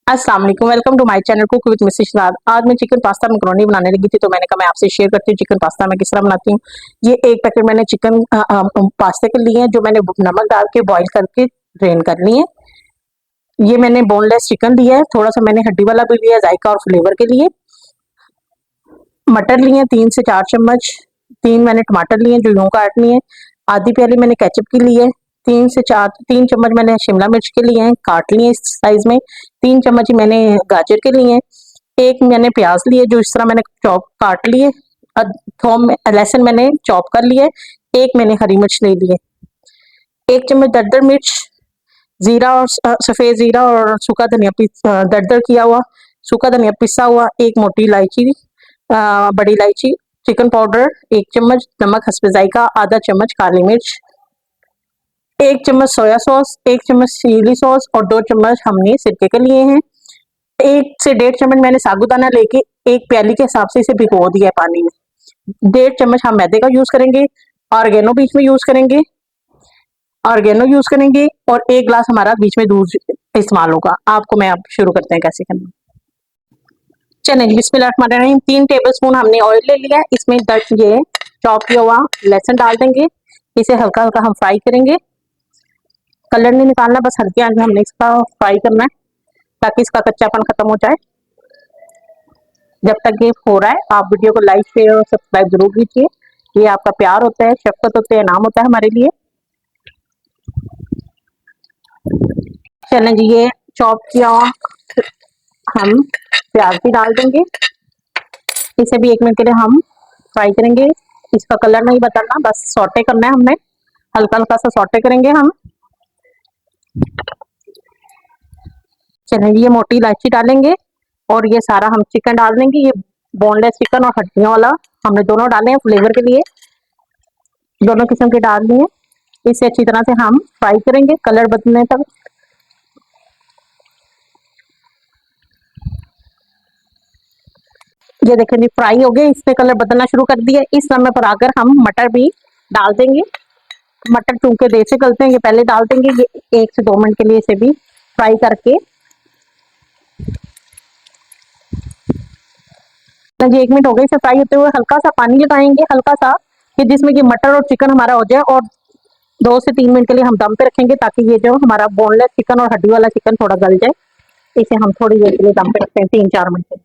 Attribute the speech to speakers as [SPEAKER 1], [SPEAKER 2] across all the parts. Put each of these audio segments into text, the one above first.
[SPEAKER 1] अस्सलाम वालेकुम, welcome to my channel cook with Mrs Shad. आज मैं चिकन पास्ता मैकरोनी बनाने लगी थी, तो मैंने कहा मैं आपसे शेयर करती हूँ चिकन पास्ता मैं किस तरह बनाती हूँ। ये एक पैकेट मैंने चिकन पास्ता के लिए हैं, जो मैंने नमक डाल के बॉईल करके ड्रेन कर लिए। ये मैंने बोनलेस चिकन लिया है, थोड़ा सा मैंने हड्डी वाला भी लिया है जायका और फ्लेवर के लिए। मटर लिए 3 से 4 चम्मच। 3 मैंने टमाटर लिए जो यूं काट लिए। आधी प्याली मैंने केचप की ली है। 3 चम्मच मैंने शिमला मिर्च के लिए हैं, काट लिए इस साइज में। 3 चम्मच ही मैंने गाजर के लिए हैं। एक मैंने प्याज लिए जो इस तरह मैंने चॉप काट लिए। थोम लहसुन मैंने चॉप कर लिए। एक मैंने हरी मिर्च ले लिए। 1 चम्मच दरदर मिर्च, जीरा और सफेद जीरा और सूखा धनिया दरदर किया हुआ सूखा धनिया पिसा हुआ। एक मोटी इलायची, बड़ी इलायची, चिकन पाउडर 1 चम्मच, नमक हस्बे जायका, आधा चम्मच काली मिर्च, 1 चम्मच सोया सॉस, 1 चम्मच चिली सॉस और 2 चम्मच हमने सिरके के लिए हैं। 1 से 1.5 चम्मच मैंने साबुदाना लेके एक प्याली के हिसाब से इसे भिगो दिया है पानी में। 1.5 चम्मच हम मैदे का यूज करेंगे। ऑर्गेनो बीच में यूज करेंगे। और 1 गिलास हमारा बीच में दूध इस्तेमाल होगा। आपको मैं अब शुरू करते हैं कैसे करना। चलें जी, बिस्मिल्लाहिर्रहमानिर्रहीम। 3 टेबल स्पून हमने ऑयल ले लिया है। इसमें ये चॉप किया हुआ लहसुन डाल देंगे। इसे हल्का हल्का हम फ्राई करेंगे। कलर नहीं निकालना, बस हल्के आंच में हमने इसका फ्राई करना है ताकि इसका कच्चापन खत्म हो जाए। जब तक ये हो रहा है आप वीडियो को लाइक शेयर और सब्सक्राइब जरूर कीजिए। ये आपका प्यार होता है, शफकत होते है, इनाम होता है हमारे लिए। चलें जी, ये चॉप किया हुआ हम प्याज भी डाल देंगे। इसे भी 1 मिनट के लिए हम फ्राई करेंगे। इसका कलर नहीं बदलना, बस सौटे करना है हमने। हल्का हल्का सा सौटे करेंगे हम। चलिए, ये मोटी इलायची डालेंगे और ये सारा हम चिकन डाल देंगे। ये बोनलेस चिकन और हड्डियों वाला हमने दोनों डाले हैं फ्लेवर के लिए। दोनों किस्म के डाल दिए। इसे अच्छी तरह से हम फ्राई करेंगे कलर बदलने तक। ये देखें जी, फ्राई हो गए, इसने कलर बदलना शुरू कर दिया। इस समय पर आकर हम मटर भी डाल देंगे। मटर चूंकि देर से गलते हैं, ये पहले डाल देंगे। ये 1 से 2 मिनट के लिए इसे भी फ्राई करके जी 1 मिनट हो गए इसे फ्राई होते हुए। हल्का सा पानी लगाएंगे, हल्का सा, कि जिसमें कि मटर और चिकन हमारा हो जाए। और 2 से 3 मिनट के लिए हम दम पे रखेंगे ताकि ये जो हमारा बोनलेस चिकन और हड्डी वाला चिकन थोड़ा गल जाए। इसे हम थोड़ी देर के लिए दम पे रखते हैं, 3-4 मिनट।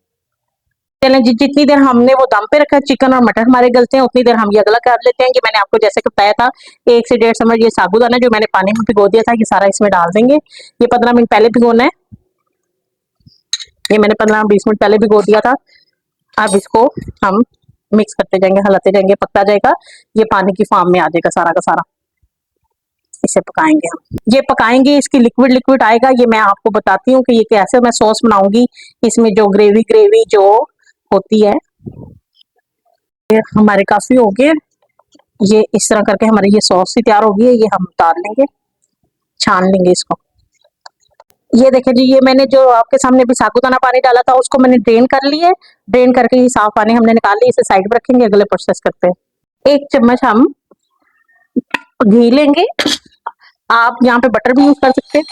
[SPEAKER 1] चलें जी, जितनी देर हमने वो दम पे रखा है चिकन और मटर हमारे गलते हैं, उतनी देर हम ये अगला कर लेते हैं। कि मैंने आपको जैसे कि बताया था, 1 से 1.5 चम्मच ये साबुदाना जो मैंने पानी में भिगो दिया था, ये सारा इसमें डाल देंगे। ये 15 मिनट पहले भिगोना है। ये मैंने 15-20 मिनट पहले भिगो दिया था। अब इसको हम मिक्स करते जाएंगे, हिलाते जाएंगे, पकता जाएगा। ये पानी की फॉर्म में आ जाएगा सारा का सारा। इसे पकाएंगे हम। ये पकाएंगे, इसकी लिक्विड लिक्विड आएगा। ये मैं आपको बताती हूँ कि ये कैसे मैं सॉस बनाऊंगी। इसमें जो ग्रेवी ग्रेवी जो होती है, ये हमारे काफी हो गए। ये इस तरह करके हमारी ये सॉस ही तैयार होगी। ये हम उतार लेंगे, छान लेंगे इसको। ये देखें जी, ये मैंने जो आपके सामने भी साबुदाना पानी डाला था उसको मैंने ड्रेन कर लिया। ड्रेन करके ये साफ पानी हमने निकाल लिया। इसे साइड में रखेंगे, अगले प्रोसेस करते हैं। 1 चम्मच हम घी लेंगे। आप यहाँ पे बटर भी यूज कर सकते हैं।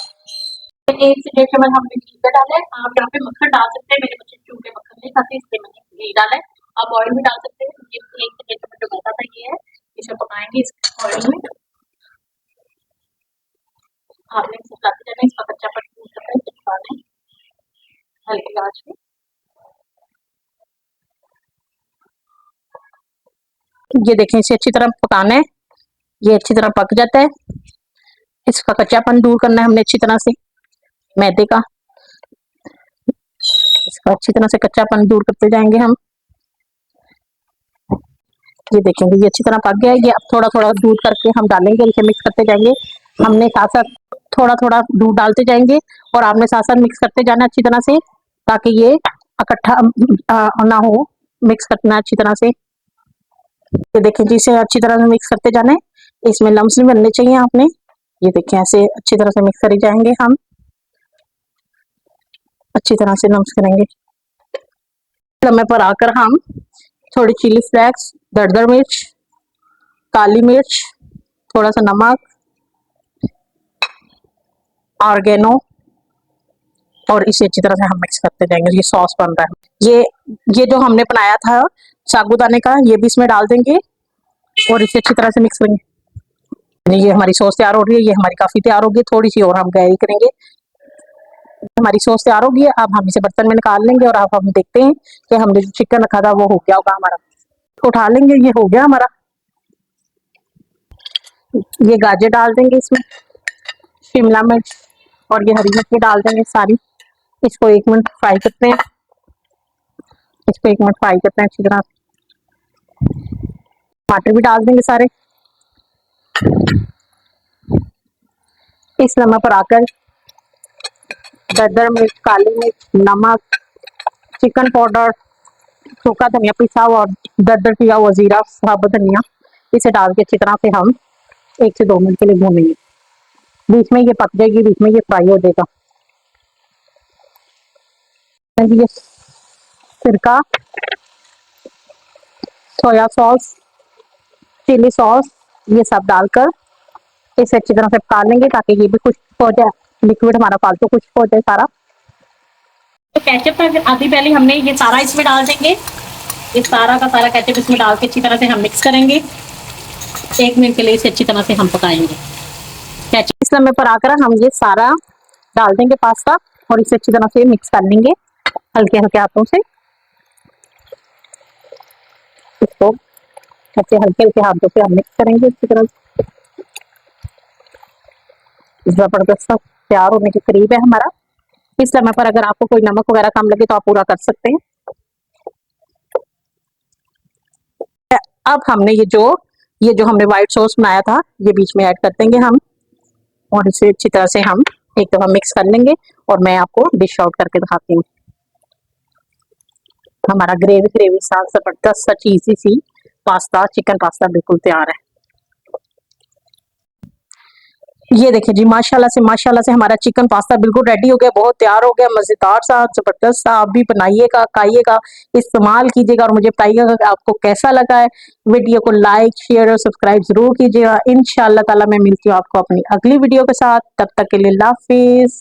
[SPEAKER 1] 1 से 1.5 चम्मच हमने घी का डाला है। आप यहाँ पे मक्खन डाल सकते हैं। मेरे बच्चे चूंकि मक्खन नहीं खाते इसलिए मैंने घी डाला है। आप ऑयल भी डाल सकते हैं। ये 1 से 1.5 चम्मच जो मैदा था ये है। इसे पकाएंगे इस ऑयल में। आपने इसे चलाते जाना, इसका कच्चापन दूर करना है, चिपकाना है हल्की आंच पे। ये देखें, इसे अच्छी तरह पकाना है। ये अच्छी तरह पक जाता है। इसका कच्चापन दूर करना है हमने अच्छी तरह से मैदे का। इसका अच्छी तरह से कच्चापन दूर करते जाएंगे हम। ये देखेंगे, ये अच्छी तरह पक गया है। ये अब थोड़ा थोड़ा दूध करके हम डालेंगे, इसे मिक्स करते जाएंगे। हमने साथ साथ थोड़ा थोड़ा दूध डालते जाएंगे और आपने साथ साथ मिक्स करते जाना अच्छी तरह से, ताकि ये इकट्ठा ना हो। मिक्स करना अच्छी तरह से। ये देखें जी, इसे अच्छी तरह से मिक्स करते जाना है। इसमें लम्स नहीं बनने चाहिए आपने। ये देखें, ऐसे अच्छी तरह से मिक्स करे जाएंगे हम। अच्छी तरह से लम्स करेंगे। समय पर आकर हम थोड़ी चिली फ्लेक्स, दरदर मिर्च, काली मिर्च, थोड़ा सा नमक, ऑर्गेनो और इसे अच्छी तरह से हम मिक्स करते जाएंगे। ये सॉस बन रहा है। ये जो हमने बनाया था साबूदाने का, ये भी इसमें डाल देंगे और इसे अच्छी तरह से मिक्स करेंगे। ये हमारी सॉस तैयार हो रही है। ये हमारी काफी तैयार होगी, थोड़ी सी और हम गहरी करेंगे। हमारी सॉस तैयार होगी है। अब हम इसे बर्तन में निकाल लेंगे और अब हम देखते हैं कि हमने जो चिकन रखा था वो हो गया होगा हमारा। उठा लेंगे, ये हो गया हमारा। ये गाजर डाल देंगे इसमें, शिमला मिर्च और ये हरी मिर्च भी डाल देंगे सारी। इसको 1 मिनट फ्राई करते हैं। इसको 1 मिनट फ्राई करते हैं अच्छी तरह। टमाटर भी डाल देंगे सारे। इस नमक पर आकर दरदर मिर्च, काली मिर्च, नमक, चिकन पाउडर, सूखा धनिया पिसा हुआ और दरदर किया हुआ जीरा, साबुत धनिया, इसे डाल के अच्छी तरह से हम 1 से 2 मिनट के लिए भूनेंगे। बीच में ये पक जाएगी, बीच में ये फ्राई हो जाएगा। ये सिरका, सोया सॉस, चिली सॉस, ये सब डालकर इसे अच्छी तरह से पका लेंगे ताकि ये भी खुश्क हो जाए, लिक्विड हमारा फालतू खुश्क हो जाए सारा। तो केचप अभी पहले हमने ये सारा इसमें डाल देंगे। ये सारा का सारा केचप इसमें डाल के अच्छी तरह से हम मिक्स करेंगे। 1 मिनट के लिए इसे अच्छी तरह से हम पकाएंगे। केचप इस समय पर आकर हम ये सारा डाल देंगे पास्ता और इसे अच्छी तरह से मिक्स कर लेंगे हल्के हल्के हाथों से। इसको ऐसे हल्के हल्के हाथों से हम मिक्स करेंगे अच्छी तरह से। जबरदस्त तैयार होने के करीब है हमारा। इस समय पर अगर आपको कोई नमक वगैरह कम लगे तो आप पूरा कर सकते हैं। अब हमने ये जो हमने व्हाइट सॉस बनाया था ये बीच में ऐड कर देंगे हम और इसे अच्छी तरह से हम एक दफा मिक्स कर लेंगे और मैं आपको डिश आउट करके दिखाती हूँ। हमारा ग्रेवी ग्रेवी सा जबरदस्त सा चीज़ी सी पास्ता, चिकन पास्ता बिल्कुल तैयार है। ये देखिए जी, माशाल्लाह से हमारा चिकन पास्ता बिल्कुल रेडी हो गया, बहुत तैयार हो गया, मजेदार सा, जबरदस्त सा। आप भी बनाइएगा, खाइएगा, इस्तेमाल कीजिएगा और मुझे बताइएगा कि आपको कैसा लगा है। वीडियो को लाइक, शेयर और सब्सक्राइब जरूर कीजिएगा। इंशाअल्लाह ताला मैं मिलती हूँ आपको अपनी अगली वीडियो के साथ। तब तक के लिए अल्लाह हाफिज।